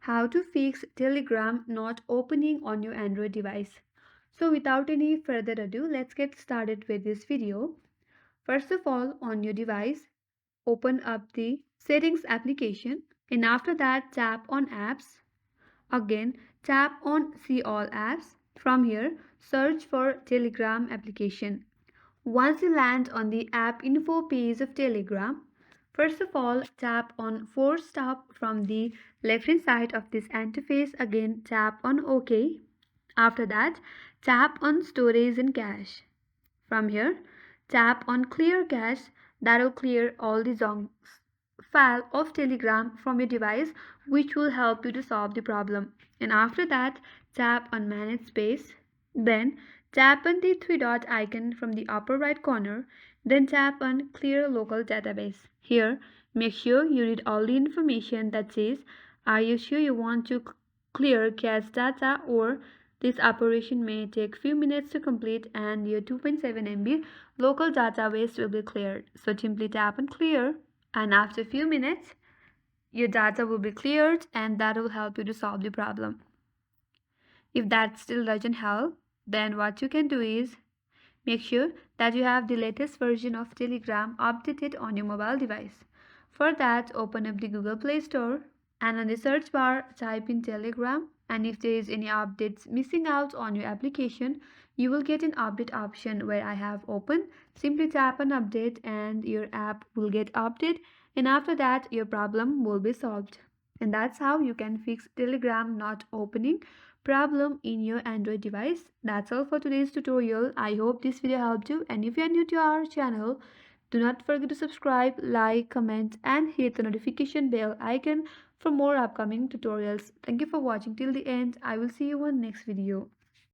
how to fix Telegram not opening on your Android device. So without any further ado, let's get started with this video. First of all, on your device, open up the Settings application and after that tap on Apps. Again, tap on See All Apps. From here, search for Telegram application. Once you land on the app info page of Telegram, first of all tap on Force Stop from the left hand side of this interface. Again, tap on OK. After that, tap on Storage and Cache. From here, tap on Clear Cache. That will clear all the junk file of Telegram from your device, which will help you to solve the problem. And after that, tap on Manage Space. Then tap on the three dot icon from the upper right corner. Then tap on Clear Local Database. Here, make sure you read all the information that says, are you sure you want to clear cache data, or this operation may take few minutes to complete and your 2.7 MB local database will be cleared. So simply tap on Clear, and after a few minutes your data will be cleared and that will help you to solve the problem. If that still doesn't help, then what you can do is make sure that you have the latest version of Telegram updated on your mobile device. For that, open up the Google Play Store and on the search bar type in Telegram, and if there is any updates missing out on your application, you will get an update option where I have open. Simply tap on update and your app will get updated, and after that your problem will be solved. And that's how you can fix Telegram not opening problem in your Android device. That's all for today's tutorial. I hope this video helped you, and if you are new to our channel, do not forget to subscribe, like, comment and hit the notification bell icon for more upcoming tutorials. Thank you for watching till the end. I will see you on next video.